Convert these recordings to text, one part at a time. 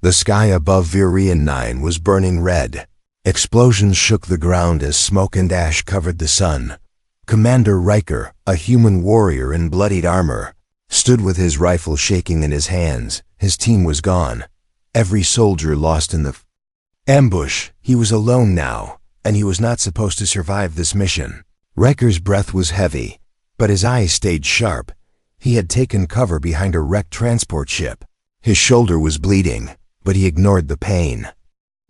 The sky above Virion 9 was burning red. Explosions shook the ground as smoke and ash covered the sun. Commander Riker, a human warrior in bloodied armor, stood with his rifle shaking in his hands. His team was gone. Every soldier lost in the ambush. He was alone now, and he was not supposed to survive this mission. Riker's breath was heavy, but his eyes stayed sharp. He had taken cover behind a wrecked transport ship. His shoulder was bleeding, but he ignored the pain.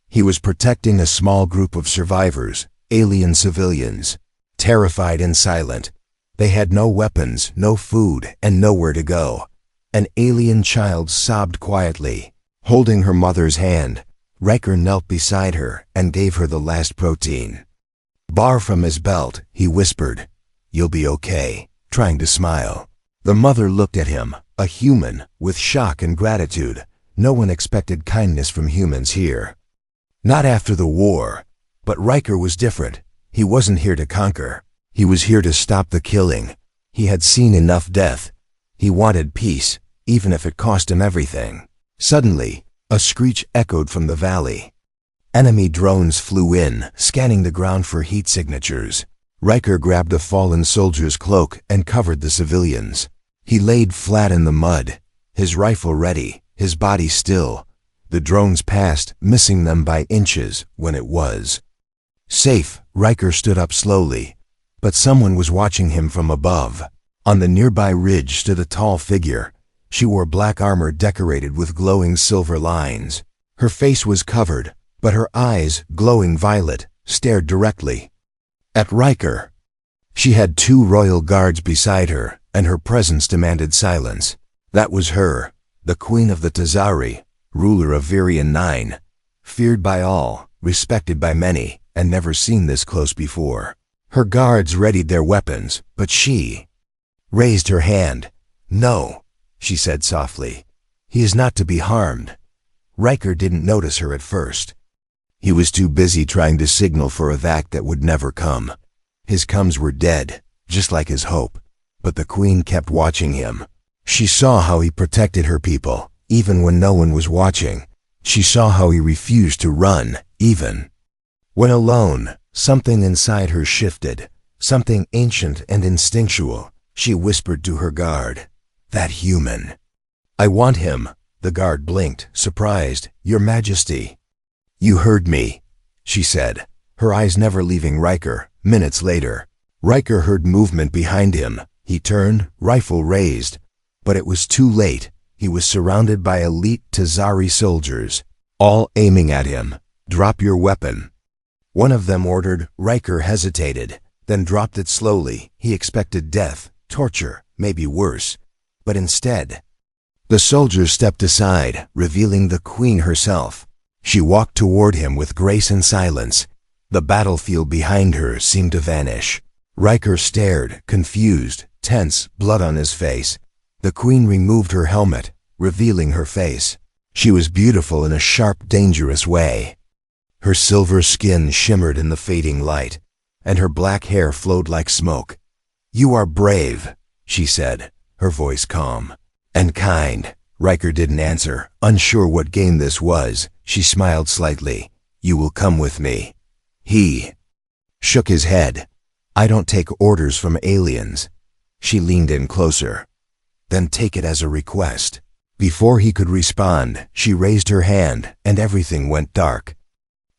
He was protecting a small group of survivors, alien civilians, terrified and silent. They had no weapons, no food, and nowhere to go. An alien child sobbed quietly. Holding her mother's hand, Riker knelt beside her and gave her the last protein bar from his belt. He whispered, "You'll be okay," trying to smile. The mother looked at him, a human, with shock and gratitude. No one expected kindness from humans here. Not after the war. But Riker was different. He wasn't here to conquer. He was here to stop the killing. He had seen enough death. He wanted peace, even if it cost him everything. Suddenly, a screech echoed from the valley. Enemy drones flew in, scanning the ground for heat signatures. Riker grabbed a fallen soldier's cloak and covered the civilians. He laid flat in the mud, his rifle ready, his body still. The drones passed, missing them by inches when it was safe. Riker stood up slowly, but someone was watching him from above. On the nearby ridge stood a tall figure. She wore black armor decorated with glowing silver lines. Her face was covered, but her eyes, glowing violet, stared directly at Riker. She had 2 royal guards beside her, and her presence demanded silence. That was her, the Queen of the Tazari, ruler of Virion 9, feared by all, respected by many, and never seen this close before. Her guards readied their weapons, but she raised her hand. "No," she said softly. "He is not to be harmed." Riker didn't notice her at first. He was too busy trying to signal for a vac that would never come. His coms were dead, just like his hope. But the Queen kept watching him. She saw how he protected her people, even when no one was watching. She saw how he refused to run, even when alone. Something inside her shifted, something ancient and instinctual. She whispered to her guard, "That human. I want him." The guard blinked, surprised. "Your Majesty." "You heard me," she said, her eyes never leaving Riker. Minutes later, Riker heard movement behind him. He turned, rifle raised. But it was too late. He was surrounded by elite Tazari soldiers, all aiming at him. "Drop your weapon," one of them ordered. Riker hesitated, then dropped it slowly. He expected death, torture, maybe worse. But instead, the soldier stepped aside, revealing the Queen herself. She walked toward him with grace and silence. The battlefield behind her seemed to vanish. Riker stared, confused, tense, blood on his face. The Queen removed her helmet, revealing her face. She was beautiful in a sharp, dangerous way. Her silver skin shimmered in the fading light, and her black hair flowed like smoke. "You are brave," she said, her voice calm. "And kind." Riker didn't answer, unsure what game this was. She smiled slightly. "You will come with me." He shook his head. "I don't take orders from aliens." She leaned in closer. "Then take it as a request." Before he could respond, she raised her hand, and everything went dark.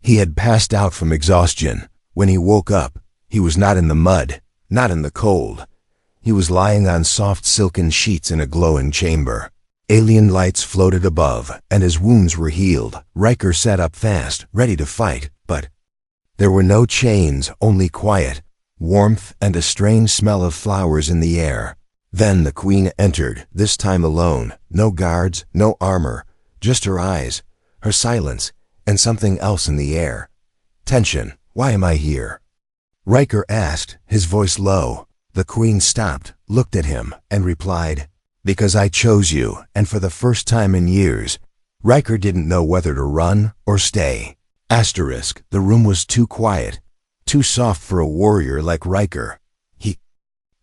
He had passed out from exhaustion. When he woke up, he was not in the mud, not in the cold. He was lying on soft silken sheets in a glowing chamber. Alien lights floated above, and his wounds were healed. Riker sat up fast, ready to fight, but there were no chains, only quiet, warmth, and a strange smell of flowers in the air. Then the Queen entered, this time alone. No guards, no armor, just her eyes, her silence, and something else in the air. Tension. "Why am I here?" Riker asked, his voice low. The Queen stopped, looked at him, and replied, "Because I chose you, and for the first time in years." Riker didn't know whether to run or stay. The room was too quiet, too soft for a warrior like Riker. He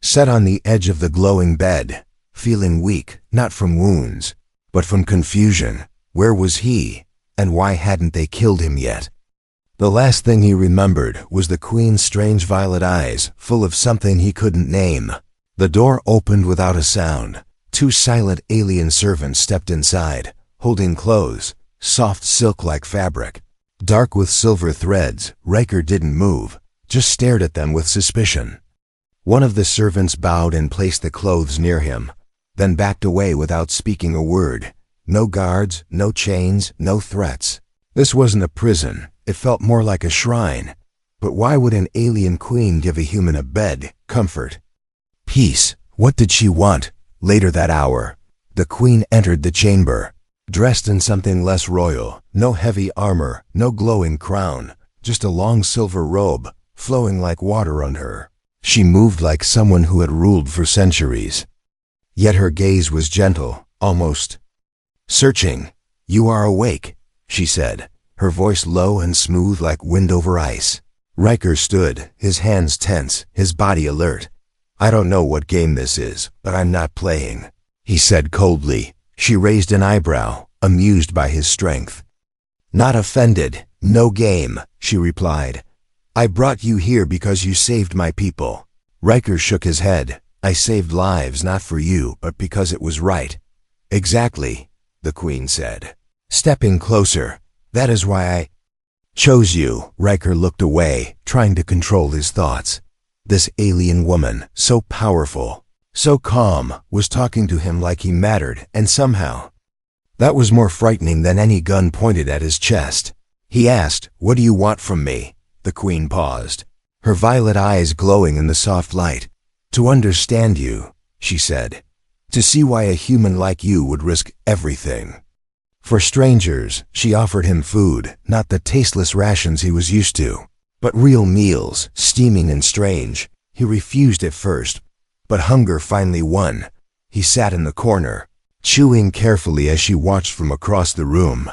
sat on the edge of the glowing bed, feeling weak, not from wounds, but from confusion. Where was he? And why hadn't they killed him yet? The last thing he remembered was the Queen's strange violet eyes, full of something he couldn't name. The door opened without a sound. 2 silent alien servants stepped inside, holding clothes, soft silk-like fabric. Dark with silver threads, Riker didn't move, just stared at them with suspicion. One of the servants bowed and placed the clothes near him, then backed away without speaking a word. No guards, no chains, no threats. This wasn't a prison. It felt more like a shrine. But why would an alien queen give a human a bed, comfort, peace? What did she want? Later that hour, the Queen entered the chamber, dressed in something less royal. No heavy armor, no glowing crown, just a long silver robe, flowing like water on her. She moved like someone who had ruled for centuries. Yet her gaze was gentle, almost searching. "You are awake," she said, her voice low and smooth like wind over ice. Riker stood, his hands tense, his body alert. "I don't know what game this is, but I'm not playing," he said coldly. She raised an eyebrow, amused by his strength. "Not offended. No game," she replied. "I brought you here because you saved my people." Riker shook his head. "I saved lives not for you, but because it was right." "Exactly," the Queen said, stepping closer. "That is why I chose you." Riker looked away, trying to control his thoughts. This alien woman, so powerful, so calm, was talking to him like he mattered, and somehow that was more frightening than any gun pointed at his chest. He asked, "What do you want from me?" The Queen paused, her violet eyes glowing in the soft light. "To understand you," she said. "To see why a human like you would risk everything for strangers." She offered him food, not the tasteless rations he was used to, but real meals, steaming and strange. He refused at first, but hunger finally won. He sat in the corner, chewing carefully as she watched from across the room.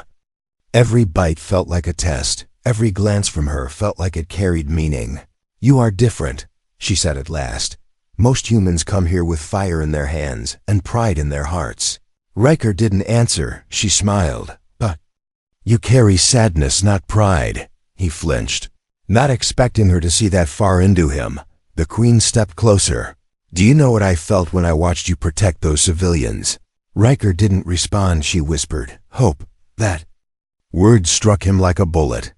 Every bite felt like a test. Every glance from her felt like it carried meaning. "You are different," she said at last. "Most humans come here with fire in their hands and pride in their hearts." Riker didn't answer. She smiled. "But you carry sadness, not pride." He flinched, not expecting her to see that far into him. The Queen stepped closer. "Do you know what I felt when I watched you protect those civilians?" Riker didn't respond. She whispered, "Hope." That word struck him like a bullet.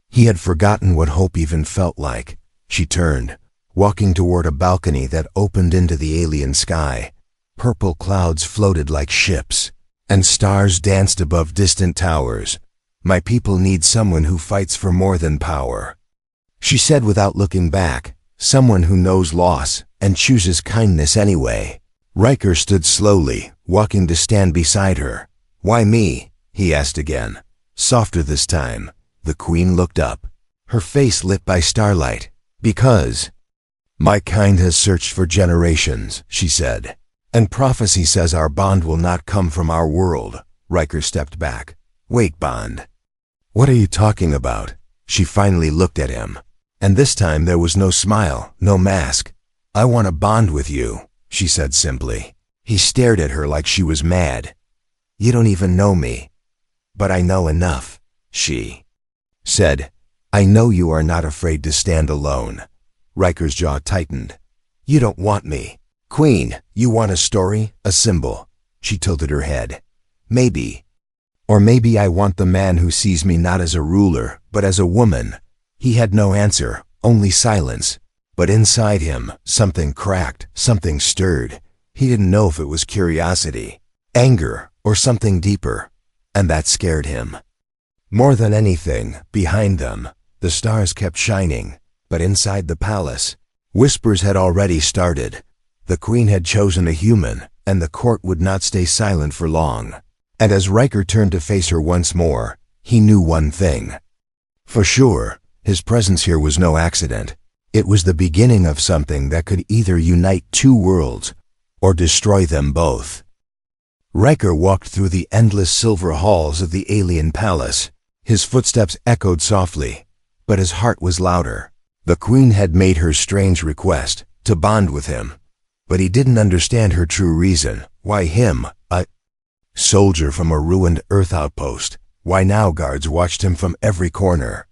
He had forgotten what hope even felt like. She turned, walking toward a balcony that opened into the alien sky. Purple clouds floated like ships, and stars danced above distant towers. "My people need someone who fights for more than power," she said without looking back. "Someone who knows loss and chooses kindness anyway." Riker stood slowly, walking to stand beside her. "Why me?" he asked again, softer this time. The Queen looked up, her face lit by starlight. "Because my kind has searched for generations," she said, "and prophecy says our bond will not come from our world." Riker stepped back. "Wait, bond? What are you talking about?" She finally looked at him, and this time there was no smile, no mask. "I want to bond with you," she said simply. He stared at her like she was mad. "You don't even know me." "But I know enough," she said. "I know you are not afraid to stand alone." Riker's jaw tightened. "You don't want me. Queen, you want a story, a symbol." She tilted her head. "Maybe. Or maybe I want the man who sees me not as a ruler, but as a woman." He had no answer, only silence. But inside him, something cracked, something stirred. He didn't know if it was curiosity, anger, or something deeper. And that scared him. More than anything, behind them, the stars kept shining. But inside the palace, whispers had already started. The Queen had chosen a human, and the court would not stay silent for long. And as Riker turned to face her once more, he knew one thing. For sure, his presence here was no accident. It was the beginning of something that could either unite 2 worlds or destroy them both. Riker walked through the endless silver halls of the alien palace. His footsteps echoed softly, but his heart was louder. The Queen had made her strange request, to bond with him. But he didn't understand her true reason. Why him, a Soldier from a ruined Earth outpost. Why now guards watched him from every corner.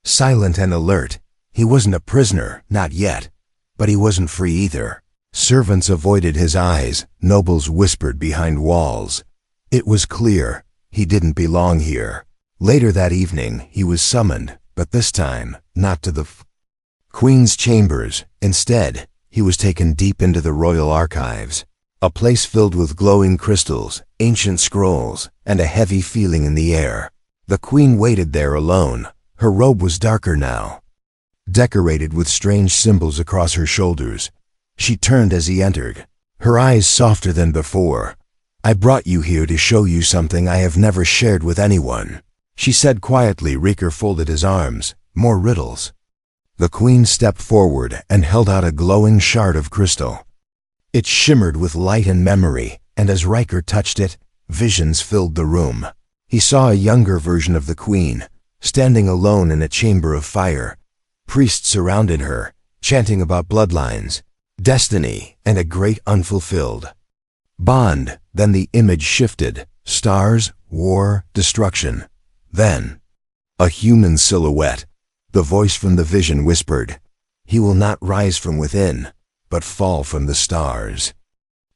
Silent and alert, he wasn't a prisoner, not yet. But he wasn't free either. Servants avoided his eyes, nobles whispered behind walls. It was clear, he didn't belong here. Later that evening, he was summoned, but this time, not to the Queen's chambers. Instead, he was taken deep into the royal archives, a place filled with glowing crystals, ancient scrolls, and a heavy feeling in the air. The Queen waited there alone. Her robe was darker now, decorated with strange symbols across her shoulders. She turned as he entered, her eyes softer than before. "I brought you here to show you something I have never shared with anyone," she said quietly. Riker folded his arms. More riddles. The Queen stepped forward and held out a glowing shard of crystal. It shimmered with light and memory, and as Riker touched it, visions filled the room. He saw a younger version of the Queen, standing alone in a chamber of fire. Priests surrounded her, chanting about bloodlines, destiny, and a great unfulfilled bond. Then the image shifted. Stars, war, destruction. Then, a human silhouette. The voice from the vision whispered, "He will not rise from within, but fall from the stars."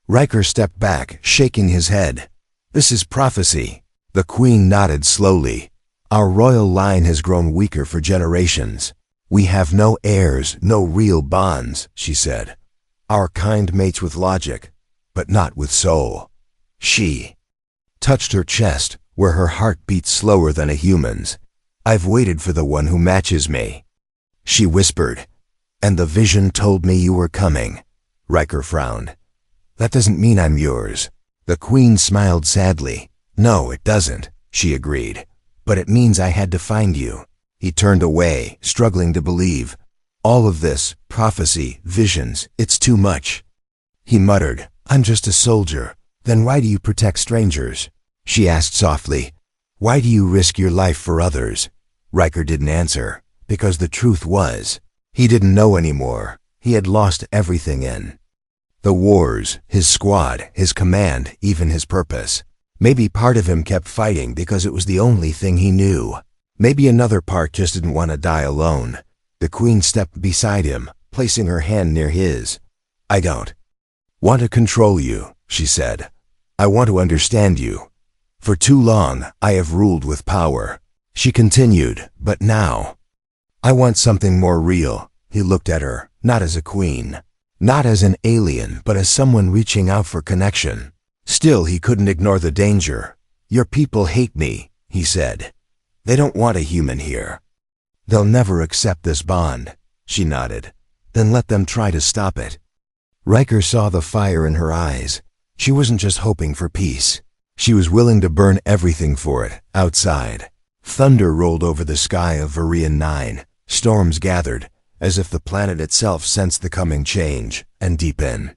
Riker stepped back, shaking his head. "This is prophecy." The Queen nodded slowly. "Our royal line has grown weaker for generations. We have no heirs, no real bonds," she said. "Our kind mates with logic, but not with soul." She touched her chest, where her heart beat slower than a human's. "I've waited for the one who matches me," she whispered. "And the vision told me you were coming." Riker frowned. "That doesn't mean I'm yours." The Queen smiled sadly. "No, it doesn't," she agreed. "But it means I had to find you." He turned away, struggling to believe. "All of this, prophecy, visions, it's too much." He muttered, "I'm just a soldier." "Then why do you protect strangers?" she asked softly. "Why do you risk your life for others?" Riker didn't answer, because the truth was, he didn't know anymore. He had lost everything in the wars, his squad, his command, even his purpose. Maybe part of him kept fighting because it was the only thing he knew. Maybe another part just didn't want to die alone. The Queen stepped beside him, placing her hand near his. "I don't want to control you," she said. "I want to understand you. For too long, I have ruled with power." She continued, "But now, I want something more real." He looked at her, not as a queen, not as an alien, but as someone reaching out for connection. Still, he couldn't ignore the danger. "Your people hate me," he said. "They don't want a human here. They'll never accept this bond." She nodded. "Then let them try to stop it." Riker saw the fire in her eyes. She wasn't just hoping for peace. She was willing to burn everything for it, outside. Thunder rolled over the sky of Varian 9. Storms gathered, as if the planet itself sensed the coming change, and deep in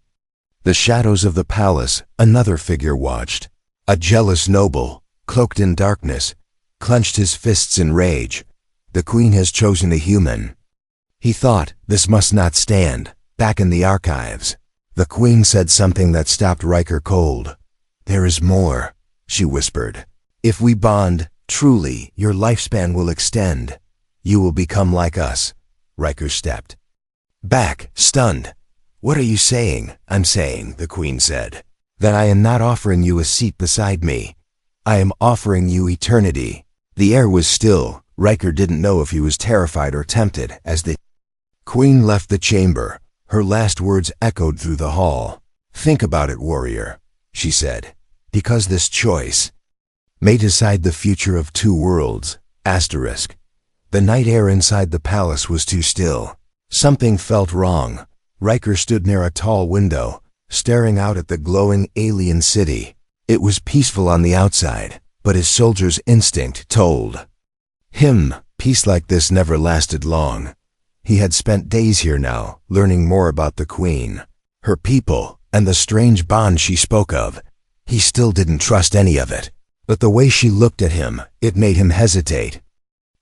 the shadows of the palace, another figure watched. A jealous noble, cloaked in darkness, clenched his fists in rage. "The Queen has chosen a human." He thought, this must not stand. Back in the archives, the Queen said something that stopped Riker cold. "There is more," she whispered. "If we bond, truly, your lifespan will extend. You will become like us." Riker stepped back, stunned. "What are you saying?" "I'm saying," the Queen said, "that I am not offering you a seat beside me. I am offering you eternity." The air was still. Riker didn't know if he was terrified or tempted as the Queen left the chamber. Her last words echoed through the hall. "Think about it, warrior," she said, "because this choice may decide the future of two worlds." Asterisk. The night air inside the palace was too still. Something felt wrong. Riker stood near a tall window, staring out at the glowing alien city. It was peaceful on the outside, but his soldier's instinct told him peace like this never lasted long. He had spent days here now, learning more about the Queen, her people, and the strange bond she spoke of. He still didn't trust any of it, but the way she looked at him, it made him hesitate.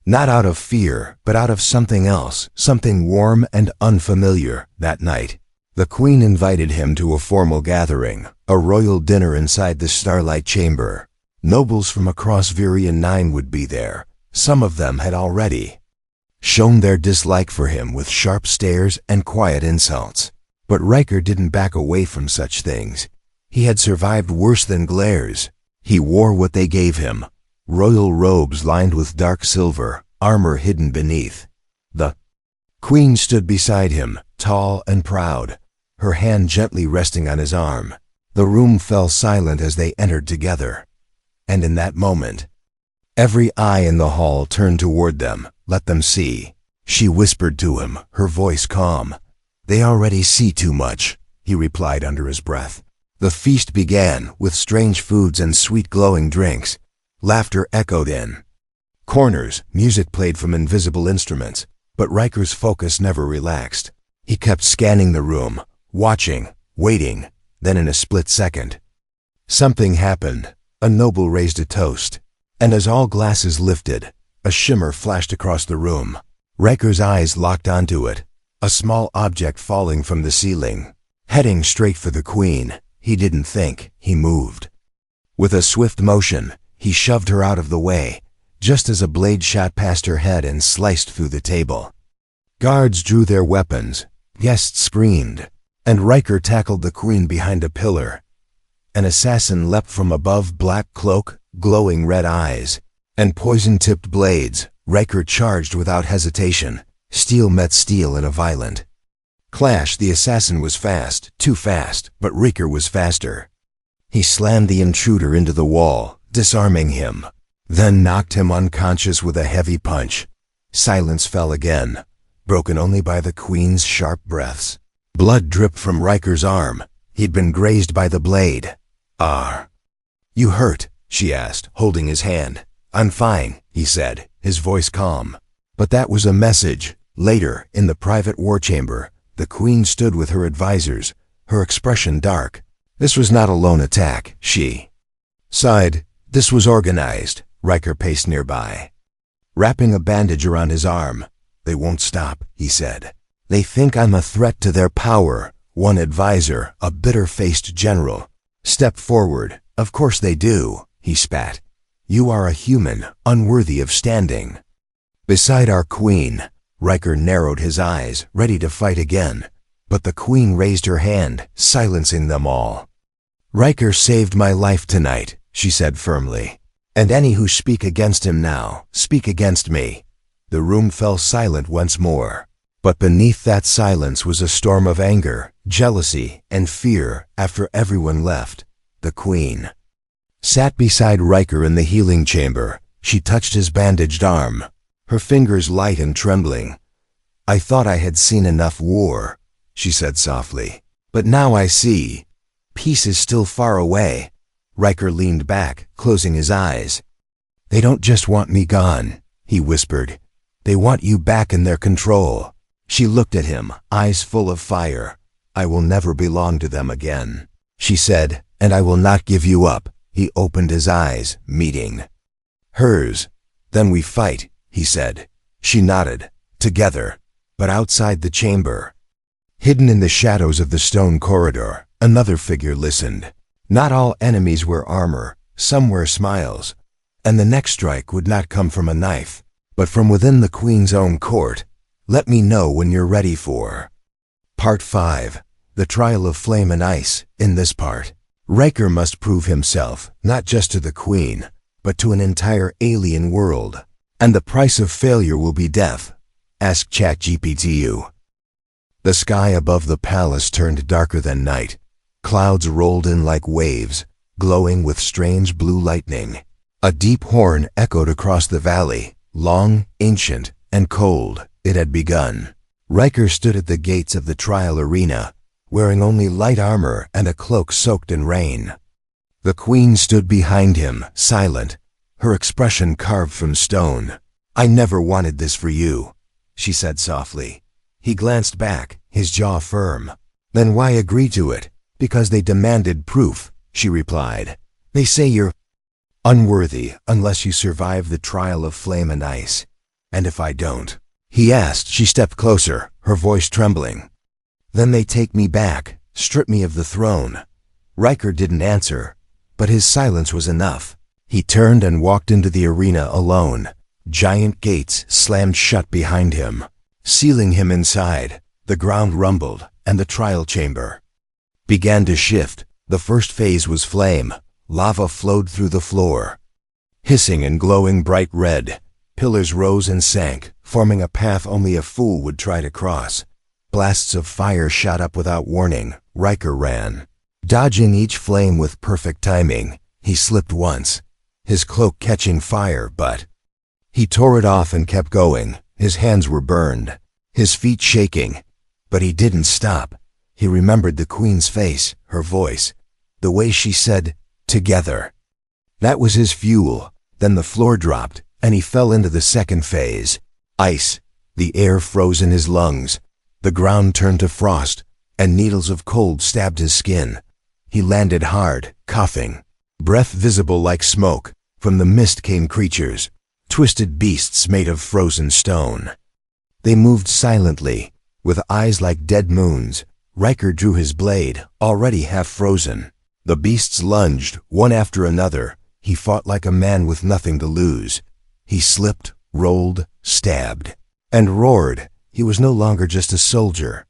Not out of fear, but out of something else, something warm and unfamiliar. That night, The queen invited him to a formal gathering, a royal dinner inside the Starlight Chamber. Nobles from across Virion 9 would be there. Some of them had already shown their dislike for him with sharp stares and quiet insults. But Riker didn't back away from such things. He had survived worse than glares. He wore what they gave him, royal robes lined with dark silver, armor hidden beneath. The queen stood beside him, tall and proud, her hand gently resting on his arm. The room fell silent as they entered together. And in that moment, every eye in the hall turned toward them. Let them see. She whispered to him, her voice calm. They already see too much, he replied under his breath. The feast began with strange foods and sweet glowing drinks. Laughter echoed in corners, music played from invisible instruments, but Riker's focus never relaxed. He kept scanning the room, watching, waiting. Then in a split second, something happened. A noble raised a toast, and as all glasses lifted, a shimmer flashed across the room. Riker's eyes locked onto it, a small object falling from the ceiling, heading straight for the queen. He didn't think, he moved. With a swift motion, he shoved her out of the way, just as a blade shot past her head and sliced through the table. Guards drew their weapons, guests screamed, and Riker tackled the queen behind a pillar. An assassin leapt from above, black cloak, glowing red eyes, and poison-tipped blades. Riker charged without hesitation. Steel met steel in a violent clash. The assassin was fast, too fast, but Riker was faster. He slammed the intruder into the wall, disarming him, then knocked him unconscious with a heavy punch. Silence fell again, broken only by the queen's sharp breaths. Blood dripped from Riker's arm. He'd been grazed by the blade. "Are you hurt?" she asked, holding his hand. "I'm fine," he said, his voice calm. But that was a message. Later, in the private war chamber, the queen stood with her advisors, her expression dark. This was not a lone attack, she sighed. This was organized. Riker paced nearby, wrapping a bandage around his arm. "They won't stop," he said. "They think I'm a threat to their power." One advisor, a bitter-faced general, stepped forward. "Of course they do," he spat. "You are a human, unworthy of standing beside our queen." Riker narrowed his eyes, ready to fight again, but the queen raised her hand, silencing them all. "Riker saved my life tonight," she said firmly, "and any who speak against him now, speak against me." The room fell silent once more, but beneath that silence was a storm of anger, jealousy, and fear. After everyone left, the queen sat beside Riker in the healing chamber. She touched his bandaged arm, her fingers light and trembling. "I thought I had seen enough war," she said softly, "but now I see. Peace is still far away." Riker leaned back, closing his eyes. "They don't just want me gone," he whispered. "They want you back in their control." She looked at him, eyes full of fire. "I will never belong to them again," she said, "and I will not give you up." He opened his eyes, meeting hers. "Then we fight," he said. She nodded. "Together." But outside the chamber, hidden in the shadows of the stone corridor, another figure listened. Not all enemies wear armor, some wear smiles, and the next strike would not come from a knife, but from within the queen's own court. Let me know when you're ready for Part 5, The Trial of Flame and Ice. In this part, Riker must prove himself, not just to the queen, but to an entire alien world. And the price of failure will be death. Ask ChatGPT. The sky above the palace turned darker than night. Clouds rolled in like waves, glowing with strange blue lightning. A deep horn echoed across the valley, long, ancient, and cold. It had begun. Riker stood at the gates of the trial arena, wearing only light armor and a cloak soaked in rain. The queen stood behind him, silent, her expression carved from stone. "I never wanted this for you," she said softly. He glanced back, his jaw firm. "Then why agree to it?" "Because they demanded proof," she replied. "They say you're unworthy unless you survive the trial of flame and ice. And if I don't?" he asked. She stepped closer, her voice trembling. Then they take me back, strip me of the throne. Riker didn't answer, but his silence was enough. He turned and walked into the arena alone. Giant gates slammed shut behind him, sealing him inside. The ground rumbled, and the trial chamber began to shift. The first phase was flame. Lava flowed through the floor, hissing and glowing bright red. Pillars rose and sank, forming a path only a fool would try to cross. Blasts of fire shot up without warning. Riker ran, dodging each flame with perfect timing. He slipped once, his cloak catching fire, but he tore it off and kept going. His hands were burned, his feet shaking, but he didn't stop. He remembered the Queen's face, her voice, the way she said, "Together." That was his fuel. Then the floor dropped, and he fell into the second phase. Ice. The air froze in his lungs. The ground turned to frost, and needles of cold stabbed his skin. He landed hard, coughing, breath visible like smoke. From the mist came creatures, twisted beasts made of frozen stone. They moved silently, with eyes like dead moons. Riker drew his blade, already half frozen. The beasts lunged, one after another. He fought like a man with nothing to lose. He slipped, rolled, stabbed, and roared. He was no longer just a soldier.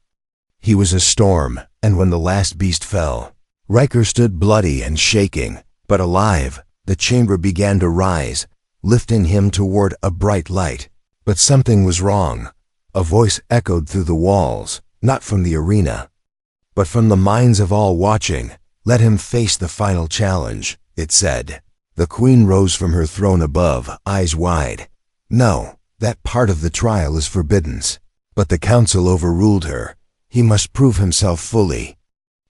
He was a storm, and when the last beast fell, Riker stood bloody and shaking, but alive. The chamber began to rise, lifting him toward a bright light. But something was wrong. A voice echoed through the walls, not from the arena, but from the minds of all watching. "Let him face the final challenge," it said. The Queen rose from her throne above, eyes wide. "No, that part of the trial is forbidden." But the council overruled her. He must prove himself fully.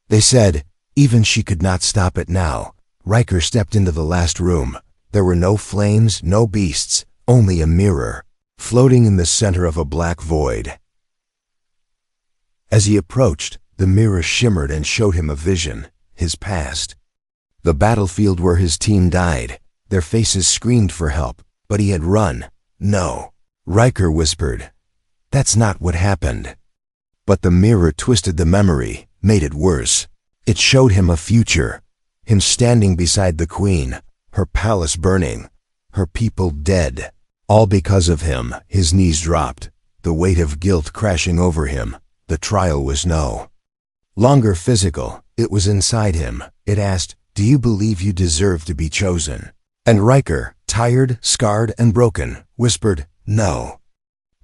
They said, even she could not stop it now. Riker stepped into the last room. There were no flames, no beasts, only a mirror, floating in the center of a black void. As he approached, the mirror shimmered and showed him a vision, his past. The battlefield where his team died. Their faces screamed for help, but he had run. "No," Riker whispered. "That's not what happened." But the mirror twisted the memory, made it worse. It showed him a future, him standing beside the Queen, her palace burning, her people dead. All because of him. His knees dropped, the weight of guilt crashing over him. The trial was no longer physical. It was inside him. It asked, "Do you believe you deserve to be chosen?" And Riker, tired, scarred, and broken, whispered, "No.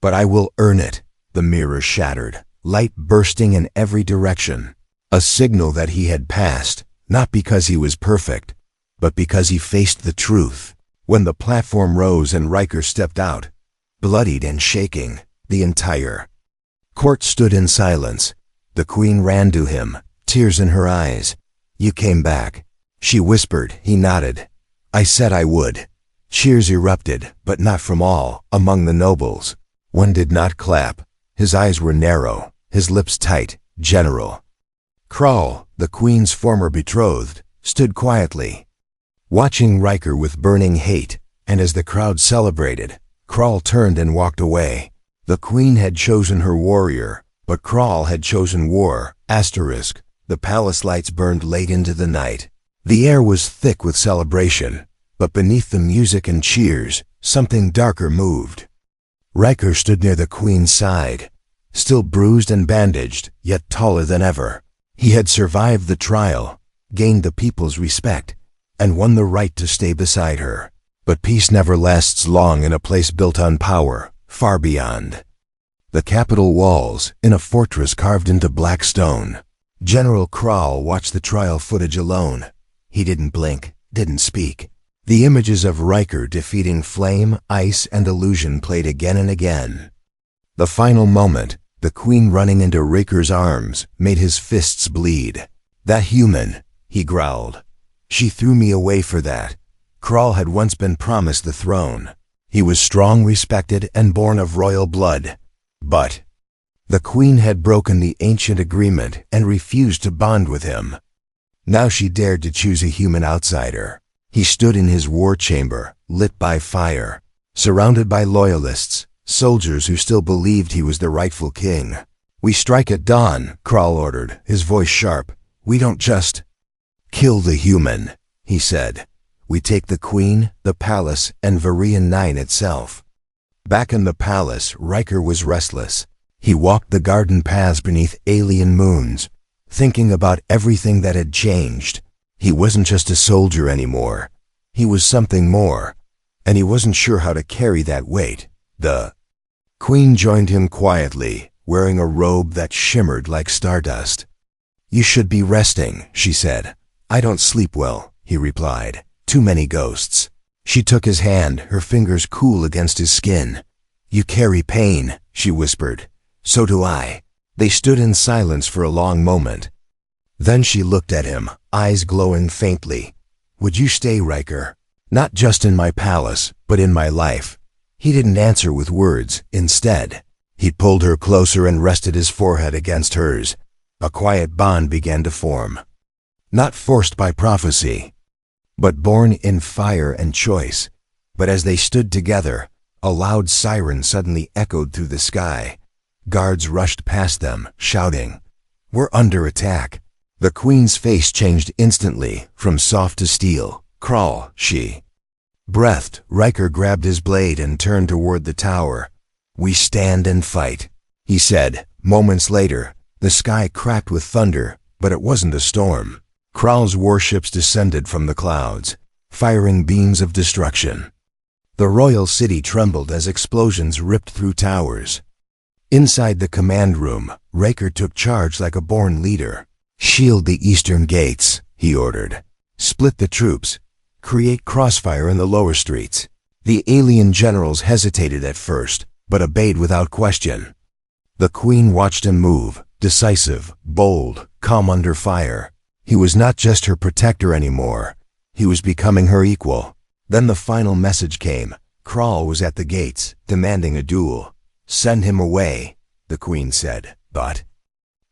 But I will earn it." The mirror shattered, light bursting in every direction. A signal that he had passed, not because he was perfect, but because he faced the truth. When the platform rose and Riker stepped out, bloodied and shaking, the entire court stood in silence. The Queen ran to him, tears in her eyes. "You came back," she whispered. He nodded. "I said I would." Cheers erupted, but not from all. Among the nobles, one did not clap. His eyes were narrow, his lips tight. General Krall, the Queen's former betrothed, stood quietly, watching Riker with burning hate, and as the crowd celebrated, Krall turned and walked away. The Queen had chosen her warrior, but Krall had chosen war. Asterisk. The palace lights burned late into the night. The air was thick with celebration, but beneath the music and cheers, something darker moved. Riker stood near the Queen's side, still bruised and bandaged, yet taller than ever. He had survived the trial, gained the people's respect, and won the right to stay beside her. But peace never lasts long in a place built on power, far beyond the capital walls, in a fortress carved into black stone. General Krall watched the trial footage alone. He didn't blink, didn't speak. The images of Riker defeating flame, ice, and illusion played again and again. The final moment, the Queen running into Riker's arms, made his fists bleed. "That human," he growled. "She threw me away for that." Krall had once been promised the throne. He was strong, respected, and born of royal blood. But the Queen had broken the ancient agreement and refused to bond with him. Now she dared to choose a human outsider. He stood in his war chamber, lit by fire, surrounded by loyalists, soldiers who still believed he was the rightful king. "We strike at dawn," Krall ordered, his voice sharp. "We don't just kill the human," he said. "We take the queen, the palace, and Varian 9 itself." Back in the palace, Riker was restless. He walked the garden paths beneath alien moons, thinking about everything that had changed. He wasn't just a soldier anymore. He was something more, and he wasn't sure how to carry that weight. The queen joined him quietly, wearing a robe that shimmered like stardust. "You should be resting," she said. "I don't sleep well," he replied. "Too many ghosts." She took his hand, her fingers cool against his skin. "You carry pain," she whispered. "So do I." They stood in silence for a long moment. Then she looked at him, eyes glowing faintly. "Would you stay, Riker? Not just in my palace, but in my life." He didn't answer with words. Instead, he pulled her closer and rested his forehead against hers. A quiet bond began to form. Not forced by prophecy, but born in fire and choice. But as they stood together, a loud siren suddenly echoed through the sky. Guards rushed past them, shouting, "We're under attack." The queen's face changed instantly, from soft to steel. "Krall," she breathed. Riker grabbed his blade and turned toward the tower. "We stand and fight," he said. Moments later, the sky cracked with thunder, but it wasn't a storm. Krall's warships descended from the clouds, firing beams of destruction. The royal city trembled as explosions ripped through towers. Inside the command room, Riker took charge like a born leader. "Shield the eastern gates," he ordered. "Split the troops. Create crossfire in the lower streets." The alien generals hesitated at first, but obeyed without question. The queen watched him move, decisive, bold, calm under fire. He was not just her protector anymore. He was becoming her equal. Then the final message came. Krall was at the gates, demanding a duel. "Send him away," the queen said. "But—"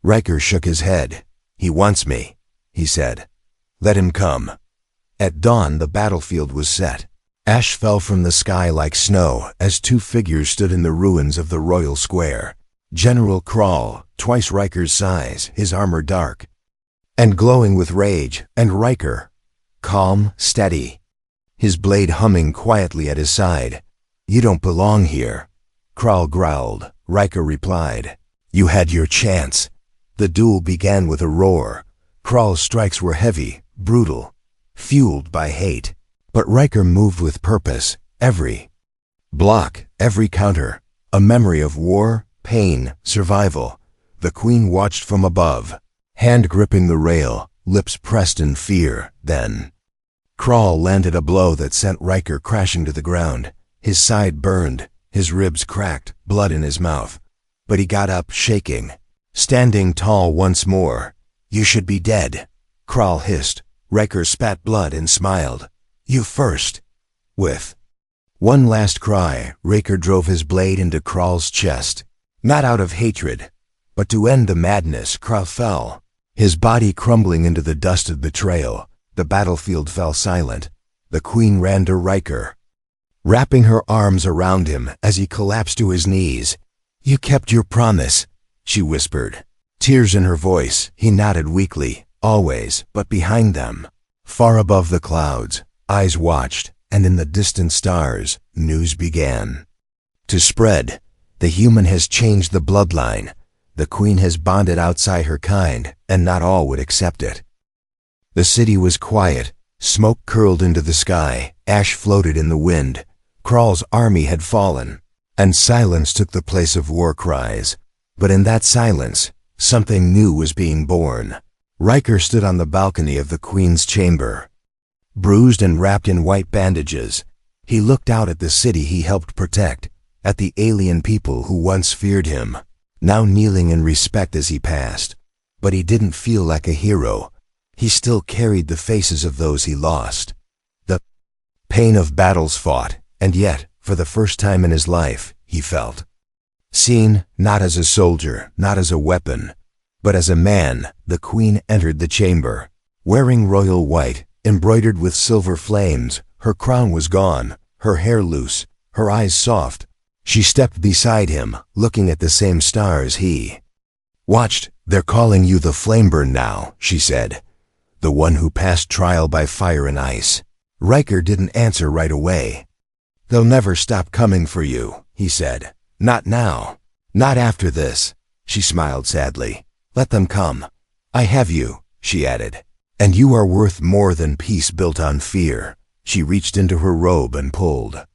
Riker shook his head. "He wants me," he said. "Let him come." At dawn, the battlefield was set. Ash fell from the sky like snow as two figures stood in the ruins of the royal square. General Krall, twice Riker's size, his armor dark and glowing with rage, and Riker, calm, steady, his blade humming quietly at his side. "You don't belong here," Krall growled. Riker replied, "You had your chance." The duel began with a roar. Krall's strikes were heavy, brutal, fueled by hate. But Riker moved with purpose. Every block, every counter, a memory of war, pain, survival. The queen watched from above, hand gripping the rail, lips pressed in fear. Then Krall landed a blow that sent Riker crashing to the ground. His side burned, his ribs cracked, blood in his mouth. But he got up, shaking, standing tall once more. "You should be dead," Krall hissed. Riker spat blood and smiled. "You first." With one last cry, Riker drove his blade into Krall's chest. Not out of hatred, but to end the madness. Krall fell, his body crumbling into the dust of betrayal. The battlefield fell silent. The queen ran to Riker, wrapping her arms around him as he collapsed to his knees. "You kept your promise," she whispered, tears in her voice. He nodded weakly. "Always." But behind them, far above the clouds, eyes watched, and in the distant stars, news began to spread. The human has changed the bloodline. The queen has bonded outside her kind, and not all would accept it. The city was quiet. Smoke curled into the sky. Ash floated in the wind. Krall's army had fallen, and silence took the place of war cries. But in that silence, something new was being born. Riker stood on the balcony of the queen's chamber, bruised and wrapped in white bandages. He looked out at the city he helped protect, at the alien people who once feared him, now kneeling in respect as he passed. But he didn't feel like a hero. He still carried the faces of those he lost, the pain of battles fought, and yet, for the first time in his life, he felt seen, not as a soldier, not as a weapon, but as a man. The queen entered the chamber, wearing royal white, embroidered with silver flames. Her crown was gone, her hair loose, her eyes soft. She stepped beside him, looking at the same stars he "Watched, they're calling you the Flameburn now," she said. "The one who passed trial by fire and ice." Riker didn't answer right away. "They'll never stop coming for you," he said. "Not now. Not after this." She smiled sadly. "Let them come. I have you," she added. "And you are worth more than peace built on fear." She reached into her robe and pulled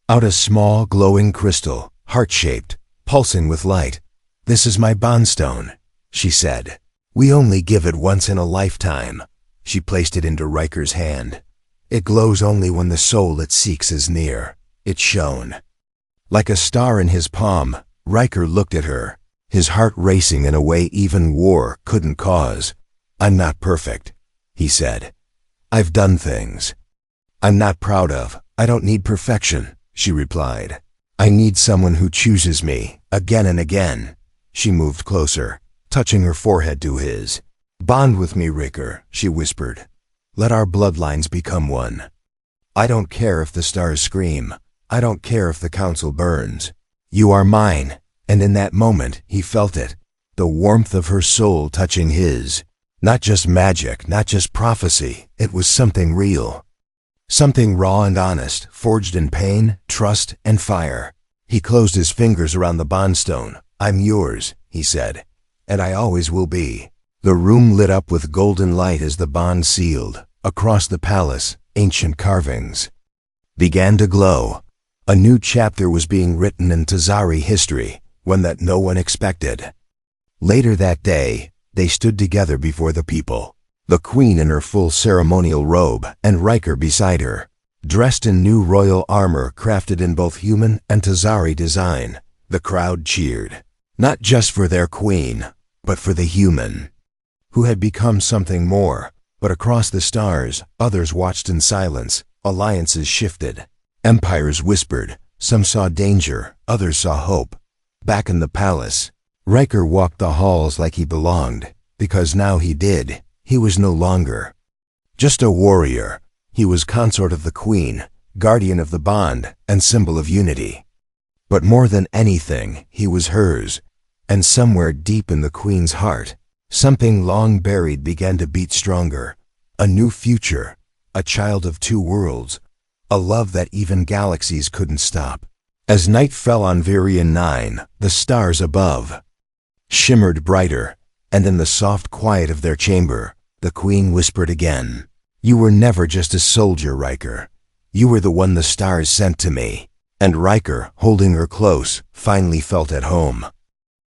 out a small, glowing crystal, heart-shaped, pulsing with light. "This is my bondstone," she said. "We only give it once in a lifetime." She placed it into Riker's hand. "It glows only when the soul it seeks is near." It shone like a star in his palm. Riker looked at her, his heart racing in a way even war couldn't cause. "I'm not perfect," he said. "I've done things I'm not proud of. I don't need perfection," she replied. "I need someone who chooses me, again and again." She moved closer, touching her forehead to his. "Bond with me, Riker," she whispered. "Let our bloodlines become one. I don't care if the stars scream. I don't care if the council burns. You are mine." And in that moment, he felt it, the warmth of her soul touching his. Not just magic, not just prophecy. It was something real. Something raw and honest, forged in pain, trust, and fire. He closed his fingers around the bondstone. "I'm yours," he said, "and I always will be." The room lit up with golden light as the bond sealed. Across the palace, ancient carvings began to glow. A new chapter was being written in Tazari history, one that no one expected. Later that day, they stood together before the people. The queen in her full ceremonial robe, and Riker beside her, dressed in new royal armor crafted in both human and Tazari design. The crowd cheered, not just for their queen, but for the human, who had become something more. But across the stars, others watched in silence. Alliances shifted. Empires whispered. Some saw danger, others saw hope. Back in the palace, Riker walked the halls like he belonged, because now he did. He was no longer just a warrior. He was consort of the queen, guardian of the bond, and symbol of unity. But more than anything, he was hers. And somewhere deep in the queen's heart, something long buried began to beat stronger. A new future, a child of two worlds, a love that even galaxies couldn't stop. As night fell on Virion 9, the stars above shimmered brighter, and in the soft quiet of their chamber, the queen whispered again, "You were never just a soldier, Riker. You were the one the stars sent to me." And Riker, holding her close, finally felt at home.